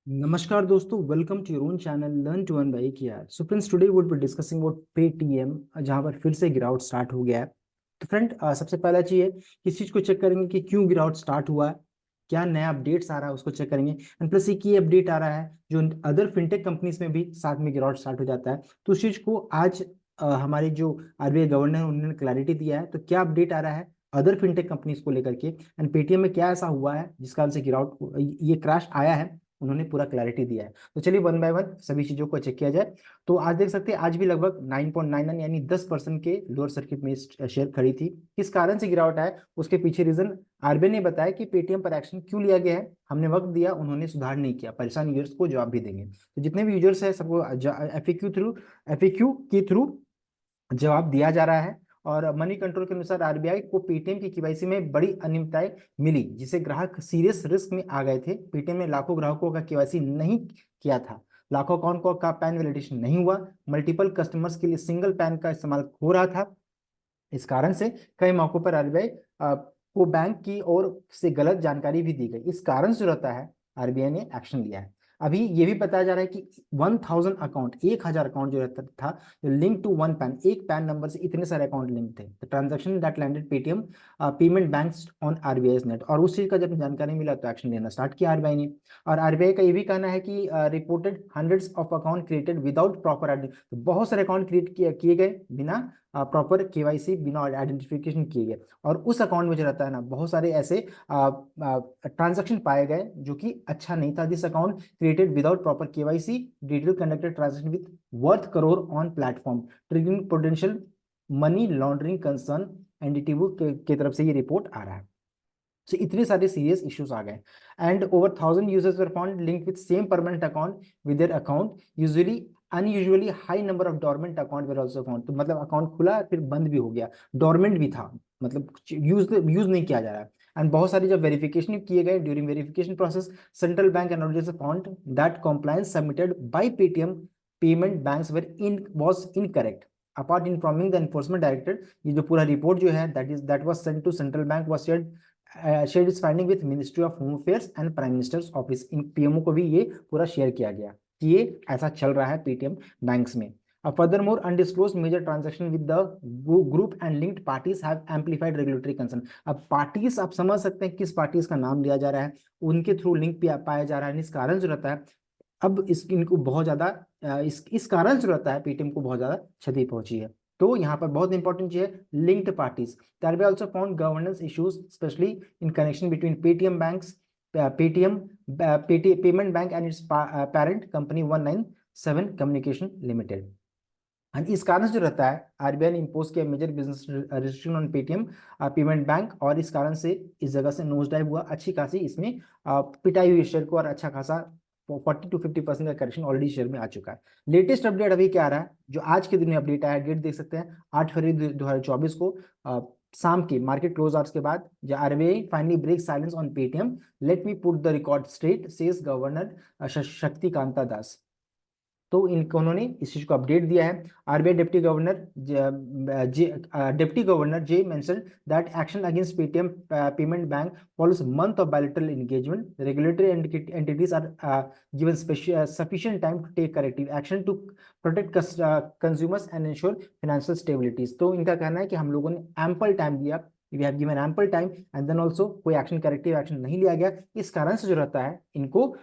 नमस्कार दोस्तों, welcome to your own channel learn to earn by कियार। So friends, today would be discussing about Paytm, जहां पर फिर से गिरावट स्टार्ट हो गया है। तो फ्रेंड, सबसे पहला चीज है कि इस चीज को चेक करेंगे कि क्यों गिरावट स्टार्ट हुआ है, क्या नया अपडेट्स आ रहा है उसको चेक करेंगे। एंड प्लस एक ये अपडेट आ रहा है जो अदर फिनटेक कंपनीज में भी साथ में गिरावट स्टार्ट हो जाता है। तो उस चीज को आज हमारे जो आरबीआई गवर्नर है उन्होंने क्लैरिटी दिया है। तो क्या अपडेट आ रहा है अदर फिनटेक कंपनीज को लेकर के, एंड पेटीएम में क्या ऐसा हुआ है जिस कारण से गिरावट, ये क्रैश आया है, उन्होंने पूरा क्लैरिटी दिया है। तो चलिए वन बाय वन सभी चीजों को चेक किया जाए। तो आज देख सकते हैं आज भी लगभग 9.99 यानी 10% के लोअर सर्किट में शेयर खड़ी थी। किस कारण से गिरावट आए उसके पीछे रीजन आरबीआई ने बताया कि पेटीएम पर एक्शन क्यों लिया गया है। हमने वक्त दिया, उन्होंने सुधार नहीं किया। परेशान यूजर्स को जवाब भी देंगे। तो जितने भी यूजर्स है सबको एफएक्यू के थ्रू जवाब दिया जा रहा है। और मनी कंट्रोल के अनुसार आरबीआई को पेटीएम की केवाईसी में बड़ी अनियमितताएं मिली, जिससे ग्राहक सीरियस रिस्क में आ गए थे। पेटीएम ने लाखों ग्राहकों का केवाईसी नहीं किया था, लाखों अकाउंट का पैन वैलिडेशन नहीं हुआ, मल्टीपल कस्टमर्स के लिए सिंगल पैन का इस्तेमाल हो रहा था। इस कारण से कई मौकों पर आरबीआई को बैंक की ओर से गलत जानकारी भी दी गई। इस कारण से रहता है आरबीआई ने एक्शन लिया है। अभी ये भी बताया जा रहा है कि 1000 अकाउंट, 1000 अकाउंट जो रहता था लिंक टू वन पैन, एक पैन नंबर से इतने सारे अकाउंट लिंक थे। The transaction that landed Paytm payment banks on RBI net, और उस चीज का जब जानकारी मिला तो एक्शन लेना स्टार्ट किया आरबीआई ने। और आरबीआई का ये भी कहना है कि reported hundreds of account created without proper identity, तो बहुत सारे अकाउंट क्रिएट किए गए बिना प्रॉपर केवाईसी, बिना आइडेंटिफिकेशन किए गए। और उस अकाउंट में जो रहता है ना, बहुत सारे ऐसे ट्रांजैक्शन पाए गए जो कि अच्छा नहीं था। This account created without proper KYC detail conducted transaction with worth crore on platform, triggering potential money laundering concern. NDTV के तरफ से ये रिपोर्ट आ रहा है। So, इतने सारे सीरियस इश्यूज आ गए। And over 1000 users were found link with same permanent account with their account, usually unusually high number of dormant account were also found. तो मतलब अकाउंट खुला फिर बंद भी हो गया, डोरमेंट भी था, मतलब यूज नहीं किया जा रहा है। एंड बहुत सारी जब वेरिफिकेशन किए गए, during verification process central bank and auditors found that compliance submitted by Paytm payment banks were in was incorrect. Apart informing the enforcement director, ये जो पूरा रिपोर्ट जो है that was sent to central bank was share is finding with ministry of home affairs and prime minister's office. इन PMO को भी ये पूरा शेयर किया गया कि ये ऐसा चल रहा है पेटीएम बैंक्स में। Furthermore, undisclosed major transaction with the group and linked parties have amplified regulatory concern। अब पार्टीज आप समझ सकते हैं किस पार्टीज का नाम लिया जा रहा है, उनके थ्रू लिंक भी पाया जा रहा है। इस कारण जो रहता है अब इनको बहुत ज्यादा इस कारण से रहता है पेटीएम को बहुत ज्यादा क्षति पहुंची है। तो यहाँ पर बहुत इंपॉर्टेंट चीज है linked parties. RBI also found governance issues specially in connection between Paytm banks, Paytm payment bank and it's parent company 197 communication limited. And इस कारण से जो रहता है आरबीआई ने इम्पोज किया major business restriction on Paytm payment bank, और इस कारण से इस जगह से नोज डाइव हुआ। अच्छी खासी इसमें पिटाई हुई शेयर को, और अच्छा खासा 40 to 50% का करेक्शन ऑलरेडी शेयर में आ चुका है। लेटेस्ट अपडेट अभी क्या आ रहा है, जो आज के दिन में अपडेट आया, डेट देख सकते हैं 8 फरवरी 2024 को, शाम के मार्केट क्लोज आवर्स के बाद, RBI finally break silence on Paytm, let me put the record straight says governor Shaktikanta Das. तो इनको उन्होंने इस चीज को अपडेट दिया है। RBI deputy governor J mention that action against Paytm payment bank follows month of bilateral engagement, regulatory entities are given sufficient time to take corrective action to protect consumers and ensure financial stabilities. तो इनका कहना है कि हम लोगों ने ample time दिया, we have given ample time, and then also कोई एक्शन, करेक्टिव एक्शन नहीं लिया गया। इस कारण से जो रहता है इनको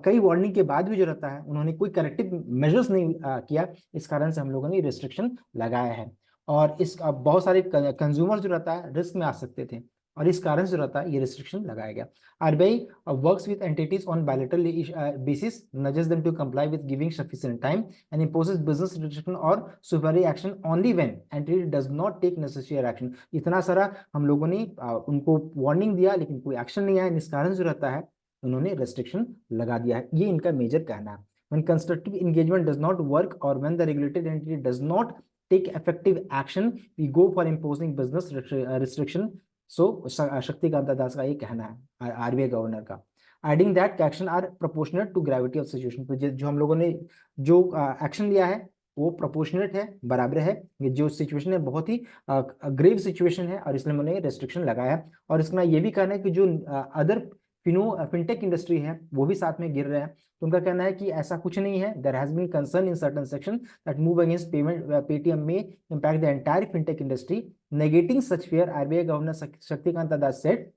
कई वार्निंग के बाद भी जो रहता है उन्होंने कोई करेक्टिव मेजर्स नहीं किया। इस कारण से हम लोगों ने रिस्ट्रिक्शन लगाया है। और इस बहुत सारे कंज्यूमर जो रहता है रिस्क में आ सकते थे, और इस कारण से जो रहता है ये रिस्ट्रिक्शन लगाया गया। RBI works with entities on bilateral basis, nudges them to comply with giving sufficient time, and imposes business restriction और supervisory action only when entity does not take necessary action. इतना सारा हम लोगों ने उनको वार्निंग दिया लेकिन कोई एक्शन नहीं आया। इस कारण से जो रहता है उन्होंने रेस्ट्रिक्शन लगा दिया है, ये इनका मेजर कहना है। when constructive engagement does not work or when the regulated entity does not take effective action, we go for imposing business restriction। so Shaktikanta दास का ये कहना है आरबीआई गवर्नर का। Adding that action are proportionate to gravity of situation. तो जो हम लोगों ने जो एक्शन लिया है वो प्रोपोर्शनेट है, बराबर है। ये जो सिचुएशन है बहुत ही ग्रेव सिचुएशन है, और इसलिए मैंने रेस्ट्रिक्शन लगाया है। और इसमें ये भी कहना है कि जो अदर फिनटेक इंडस्ट्री है वो भी साथ में गिर रहे हैं। तो उनका कहना है कि ऐसा कुछ नहीं है, there has been concern in certain section that move against payment Paytm may impact the entire fintech industry, negating such fear, RBI governor Shaktikanta Das said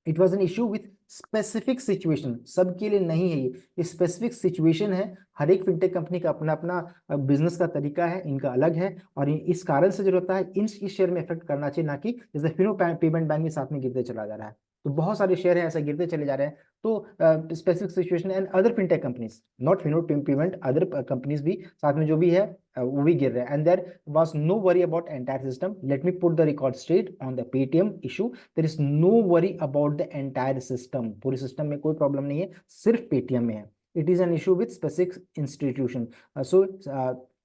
it was an issue with specific situation. सबके लिए नहीं है, ये specific situation है। हर एक fintech company का अपना अपना बिजनेस का तरीका है, इनका अलग है, और इस कारण से जो होता है इस शेयर में इफेक्ट करना चाहिए, ना कि जैसे फिनो पेमेंट बैंक भी साथ में गिरते चला जा रहा है। तो बहुत सारे शेयर हैं ऐसे गिरते चले जा रहे हैं। तो specific situation and other fintech companies, not Fino payment, other companies भी साथ में जो भी है वो भी गिर रहे हैं। And there was no worry about entire system, let me put the record straight on the Paytm issue, there is no worry about the entire system. पूरे सिस्टम में कोई प्रॉब्लम नहीं है, सिर्फ पेटीएम में है। It is an issue with specific institution. So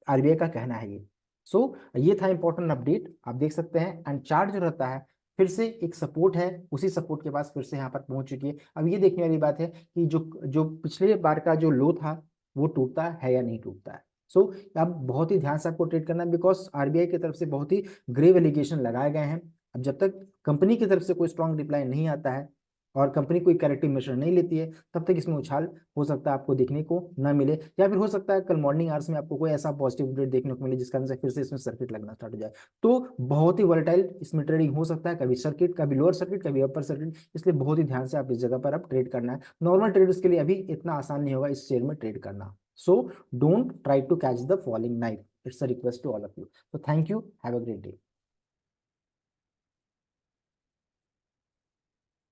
RBI का कहना है ये। सो ये था इंपॉर्टेंट अपडेट, आप देख सकते हैं। एंड चार्ट जो रहता है फिर से एक सपोर्ट है, उसी सपोर्ट के पास फिर से यहाँ पर पहुंच चुकी है। अब ये देखने वाली बात है कि जो जो पिछले बार का जो लो था वो टूटता है या नहीं टूटता है। सो अब बहुत ही ध्यान से आपको ट्रेड करना है, बिकॉज आरबीआई की तरफ से बहुत ही ग्रेव एलिगेशन लगाए गए हैं। अब जब तक कंपनी की तरफ से कोई स्ट्रांग रिप्लाई नहीं आता है और कंपनी कोई करेक्टिव मेजर नहीं लेती है, तब तक इसमें उछाल हो सकता है आपको देखने को ना मिले, या फिर हो सकता है कल मॉर्निंग आवर्स में आपको कोई ऐसा पॉजिटिव अपडेट देखने को मिले जिसका फिर से इसमें सर्किट लगना स्टार्ट हो जाए। तो बहुत ही वोलेटाइल इसमें ट्रेडिंग हो सकता है, कभी सर्किट, कभी लोअर सर्किट, कभी अपर सर्किट, इसलिए बहुत ही ध्यान से आप इस जगह पर आप ट्रेड करना है। नॉर्मल ट्रेडर्स के लिए अभी इतना आसान नहीं होगा इस शेयर में ट्रेड करना। So don't try to catch the falling knife, it's a request to all of you. So thank you, have a great day.